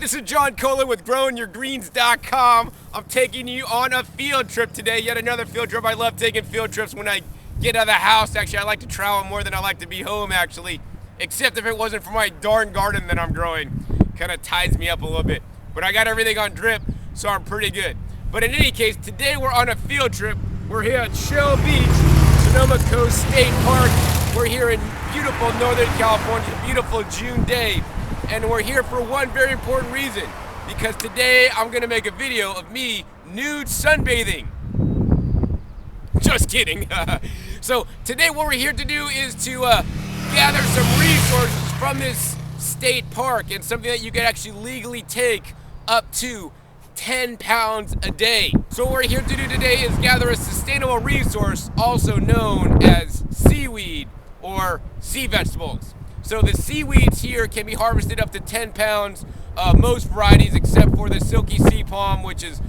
This is John Kohler with GrowingYourGreens.com. I'm taking you on a field trip today, yet another field trip. I love taking field trips when I get out of the house. Actually, I like to travel more than I like to be home, actually. Except if it wasn't for my darn garden that I'm growing. Kind of ties me up a little bit. But I got everything on drip, so I'm pretty good. But in any case, today we're on a field trip. We're here at Shell Beach, Sonoma Coast State Park. We're here in beautiful Northern California, beautiful June day. And we're here for one very important reason, because today I'm gonna make a video of me nude sunbathing. Just kidding. So today what we're here to do is to gather some resources from this state park, and something that you can actually legally take up to 10 pounds a day. So what we're here to do today is gather a sustainable resource, also known as seaweed or sea vegetables. So the seaweeds here can be harvested up to 10 pounds, most varieties except for the silky sea palm, which is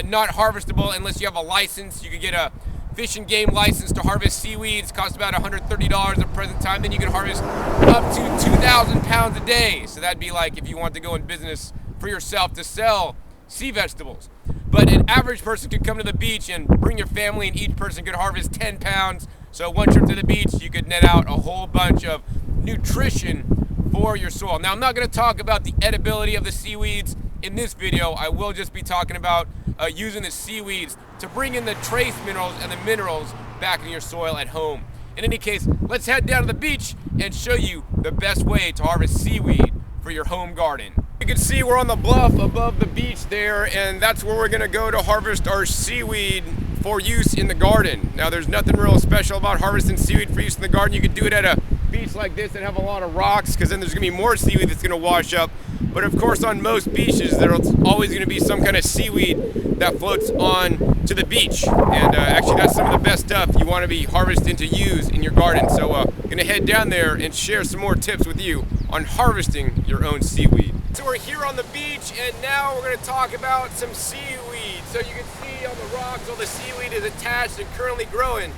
not harvestable unless you have a license. You can get a fish and game license to harvest seaweeds, costs about $130 at present time. Then you can harvest up to 2,000 pounds a day. So that'd be like if you want to go in business for yourself to sell sea vegetables. But an average person could come to the beach and bring your family, and each person could harvest 10 pounds. So one trip to the beach, you could net out a whole bunch of nutrition for your soil. Now, I'm not going to talk about the edibility of the seaweeds in this video. I will just be talking about using the seaweeds to bring in the trace minerals and the minerals back in your soil at home. In any case, let's head down to the beach and show you the best way to harvest seaweed for your home garden. You can see we're on the bluff above the beach there, and that's where we're going to go to harvest our seaweed for use in the garden. Now, there's nothing real special about harvesting seaweed for use in the garden. You can do it at a beach like this that have a lot of rocks, because then there's going to be more seaweed that's going to wash up. But of course, on most beaches, there's always going to be some kind of seaweed that floats on to the beach. And actually, that's some of the best stuff you want to be harvesting to use in your garden. So I'm going to head down there and share some more tips with you on harvesting your own seaweed. So we're here on the beach, and now we're going to talk about some seaweed. So you can see on the rocks all the seaweed is attached and currently growing.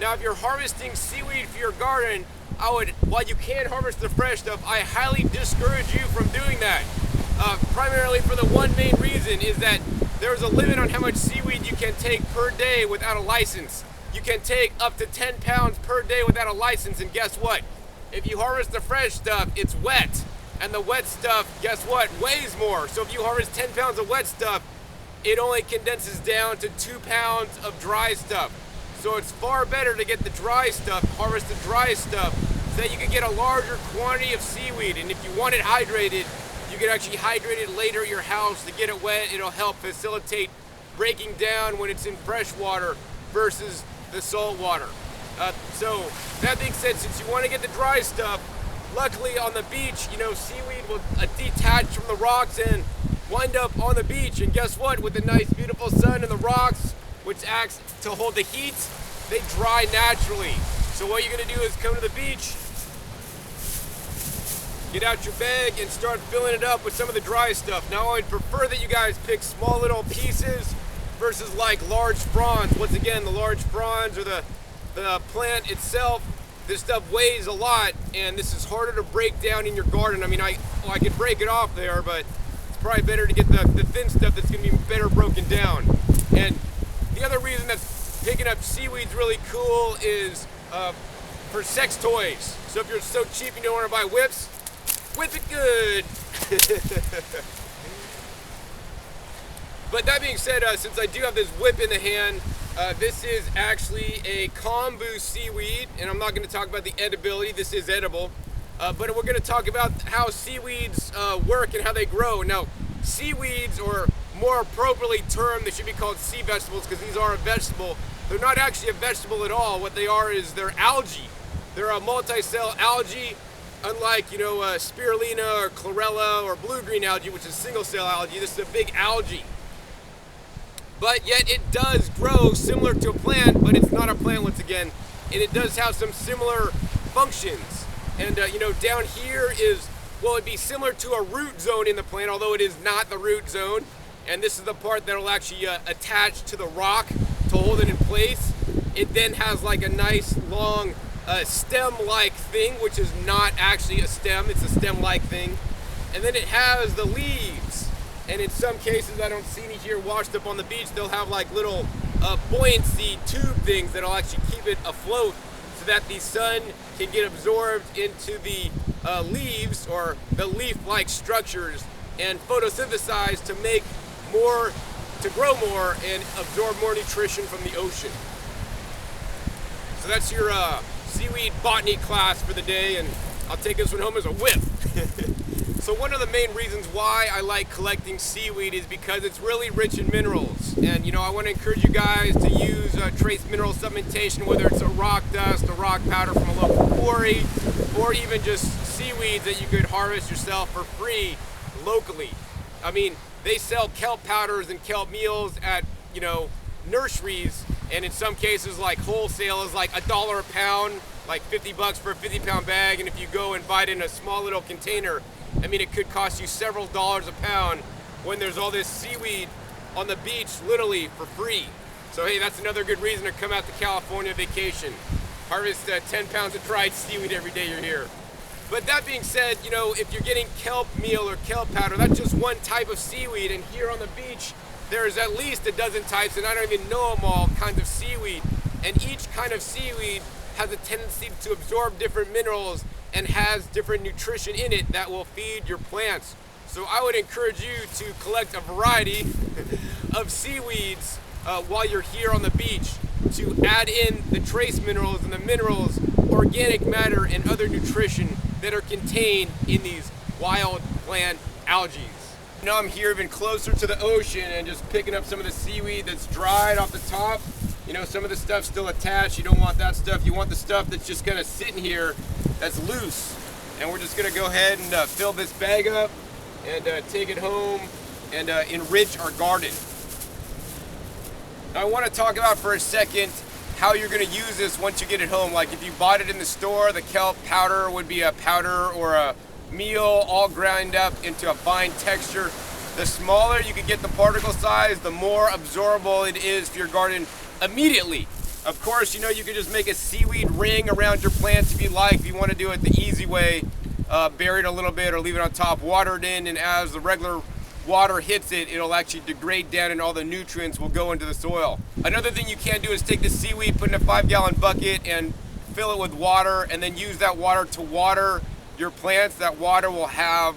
Now, if you're harvesting seaweed for your garden, while you can harvest the fresh stuff, I highly discourage you from doing that. Primarily for the one main reason is that there's a limit on how much seaweed you can take per day without a license. You can take up to 10 pounds per day without a license, and guess what? If you harvest the fresh stuff, it's wet. And the wet stuff, guess what, weighs more. So if you harvest 10 pounds of wet stuff, it only condenses down to 2 pounds of dry stuff. So it's far better to get the dry stuff, harvest the dry stuff, so that you can get a larger quantity of seaweed. And if you want it hydrated, you can actually hydrate it later at your house to get it wet. It'll help facilitate breaking down when it's in fresh water versus the salt water. So that being said, since you want to get the dry stuff, luckily on the beach, you know, seaweed will detach from the rocks and wind up on the beach. And guess what? With the nice, beautiful sun and the rocks, which acts to hold the heat, they dry naturally. So what you're gonna do is come to the beach, get out your bag and start filling it up with some of the dry stuff. Now, I'd prefer that you guys pick small little pieces versus like large fronds. Once again, the large fronds or the plant itself, this stuff weighs a lot, and this is harder to break down in your garden. I mean, I could break it off there, but it's probably better to get the thin stuff that's gonna be better broken down. And the other reason that picking up seaweed's really cool is for sex toys. So if you're so cheap you don't want to buy whips, whip it good. But that being said, since I do have this whip in the hand, this is actually a kombu seaweed, and I'm not going to talk about the edibility. This is edible, but we're going to talk about how seaweeds work and how they grow. Now, seaweeds, or more appropriately termed, they should be called sea vegetables, because these are a vegetable. They're not actually a vegetable at all. What they are is they're algae. They're a multi-cell algae, unlike, you know, spirulina or chlorella or blue-green algae, which is single-cell algae. This is a big algae. But yet it does grow similar to a plant, but it's not a plant once again. And it does have some similar functions. And, you know, down here is, well, it'd be similar to a root zone in the plant, although it is not the root zone. And this is the part that will actually attach to the rock to hold it in place. It then has like a nice long stem-like thing, which is not actually a stem, it's a stem-like thing. And then it has the leaves. And in some cases, I don't see any here washed up on the beach, they'll have like little buoyancy tube things that'll actually keep it afloat so that the sun can get absorbed into the leaves or the leaf-like structures and photosynthesize to make more, to grow more and absorb more nutrition from the ocean. So that's your seaweed botany class for the day, and I'll take this one home as a whip. So one of the main reasons why I like collecting seaweed is because it's really rich in minerals. And you know, I want to encourage you guys to use trace mineral supplementation, whether it's a rock dust, a rock powder from a local quarry, or even just seaweeds that you could harvest yourself for free locally. I mean, they sell kelp powders and kelp meals at, you know, nurseries, and in some cases like wholesale is like $1 a pound, like 50 bucks for a 50-pound bag. And if you go and buy it in a small little container, I mean, it could cost you several dollars a pound when there's all this seaweed on the beach literally for free. So hey, that's another good reason to come out to California vacation. Harvest 10 pounds of dried seaweed every day you're here. But that being said, you know, if you're getting kelp meal or kelp powder, that's just one type of seaweed. And here on the beach, there's at least a dozen types, and I don't even know them all, kinds of seaweed. And each kind of seaweed has a tendency to absorb different minerals and has different nutrition in it that will feed your plants. So I would encourage you to collect a variety of seaweeds while you're here on the beach to add in the trace minerals and the minerals, organic matter, and other nutrition that are contained in these wild plant algae. Now I'm here even closer to the ocean and just picking up some of the seaweed that's dried off the top. You know, some of the stuff's still attached. You don't want that stuff. You want the stuff that's just gonna sit in here that's loose. And we're just gonna go ahead and fill this bag up and take it home and enrich our garden. Now I wanna talk about for a second how you're gonna use this once you get it home. Like if you bought it in the store, the kelp powder would be a powder or a meal all ground up into a fine texture. The smaller you can get the particle size, the more absorbable it is for your garden immediately. Of course, you know, you can just make a seaweed ring around your plants if you like. If you want to do it the easy way, bury it a little bit or leave it on top, water it in, and as the regular water hits it, it'll actually degrade down and all the nutrients will go into the soil. Another thing you can do is take the seaweed, put in a 5-gallon bucket and fill it with water, and then use that water to water your plants. That water will have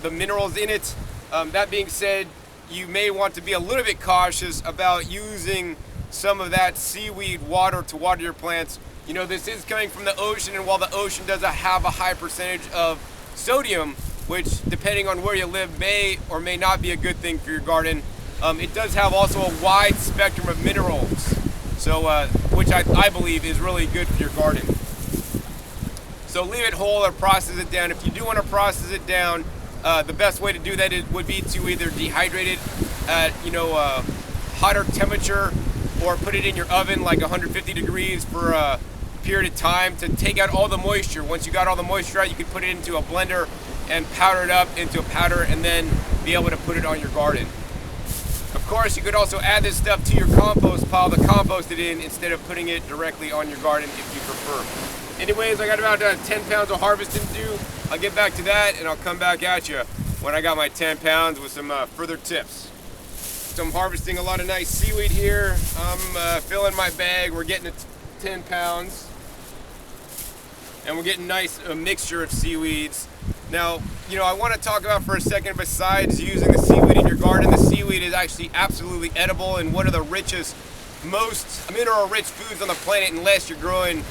the minerals in it. That being said, you may want to be a little bit cautious about using some of that seaweed water to water your plants. You know, this is coming from the ocean, and while the ocean does have a high percentage of sodium, which depending on where you live may or may not be a good thing for your garden, it does have also a wide spectrum of minerals, so which I believe is really good for your garden. So leave it whole or process it down. If you do want to process it down, the best way to do that would be to either dehydrate it at, you know, hotter temperature, or put it in your oven like 150 degrees for a period of time to take out all the moisture. Once you got all the moisture out, you could put it into a blender and powder it up into a powder and then be able to put it on your garden. Of course, you could also add this stuff to your compost pile to compost it in instead of putting it directly on your garden if you prefer. Anyways, I got about 10 pounds of harvesting to do. I'll get back to that and I'll come back at you when I got my 10 pounds with some further tips. So I'm harvesting a lot of nice seaweed here. I'm filling my bag. We're getting to 10 pounds. And we're getting a mixture of seaweeds. Now, you know, I want to talk about for a second, besides using the seaweed in your garden, the seaweed is actually absolutely edible and one of the richest, most mineral-rich foods on the planet, unless you're growing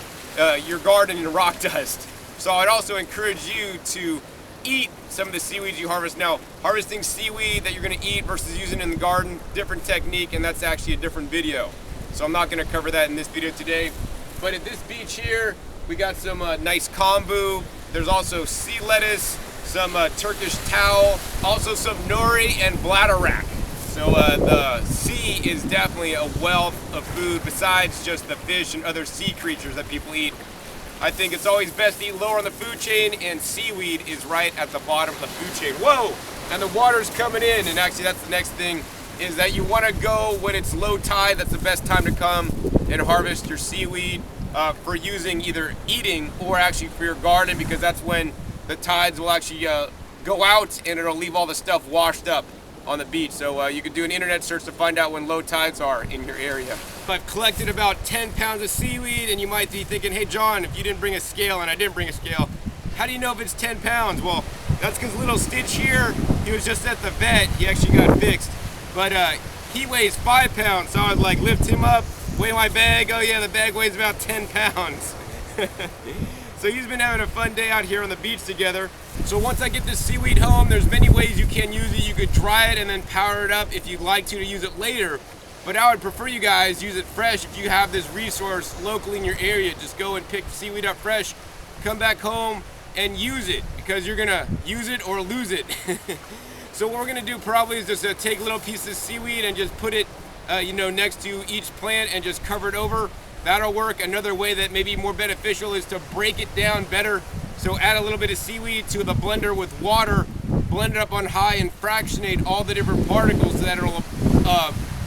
your garden in rock dust. So I'd also encourage you to eat some of the seaweeds you harvest. Now, harvesting seaweed that you're going to eat versus using in the garden, different technique, and that's actually a different video. So I'm not going to cover that in this video today. But at this beach here, we got some nice kombu. There's also sea lettuce, some Turkish towel, also some nori and bladderwrack. So the sea is definitely a wealth of food besides just the fish and other sea creatures that people eat. I think it's always best to eat lower on the food chain, and seaweed is right at the bottom of the food chain. Whoa! And the water's coming in, and actually that's the next thing, is that you want to go when it's low tide. That's the best time to come and harvest your seaweed for using either eating or actually for your garden, because that's when the tides will actually go out and it'll leave all the stuff washed up. on the beach. So you can do an internet search to find out when low tides are in your area. I've collected about 10 pounds of seaweed, and you might be thinking, hey John, if you didn't bring a scale, and I didn't bring a scale, how do you know if it's 10 pounds? Well, that's because little Stitch here, he was just at the vet, he actually got fixed. But he weighs 5 pounds, so I would like lift him up, weigh my bag, oh yeah, the bag weighs about 10 pounds. So he's been having a fun day out here on the beach together. So once I get this seaweed home, there's many ways you can use it. You could dry it and then powder it up if you'd like to use it later. But I would prefer you guys use it fresh. If you have this resource locally in your area, just go and pick seaweed up fresh, come back home and use it, because you're gonna use it or lose it. So what we're gonna do probably is just take little pieces of seaweed and just put it next to each plant and just cover it over. That'll work. Another way that may be more beneficial is to break it down better. So add a little bit of seaweed to the blender with water, blend it up on high and fractionate all the different particles so that it'll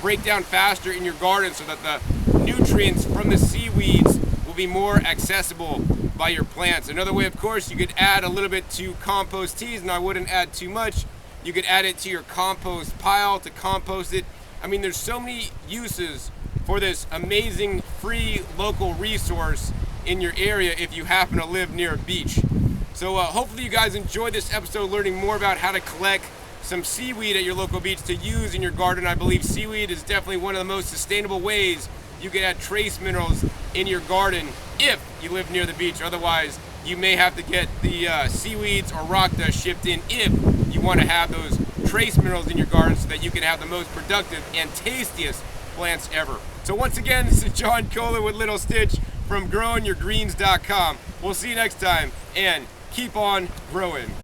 break down faster in your garden, so that the nutrients from the seaweeds will be more accessible by your plants. Another way, of course, you could add a little bit to compost teas, and I wouldn't add too much. You could add it to your compost pile to compost it. I mean, there's so many uses for this amazing free local resource in your area if you happen to live near a beach. So hopefully you guys enjoyed this episode, learning more about how to collect some seaweed at your local beach to use in your garden. I believe seaweed is definitely one of the most sustainable ways you can add trace minerals in your garden if you live near the beach. Otherwise, you may have to get the seaweeds or rock dust shipped in if you want to have those trace minerals in your garden so that you can have the most productive and tastiest plants ever. So once again, this is John Kohler with Little Stitch from growingyourgreens.com. We'll see you next time, and keep on growing.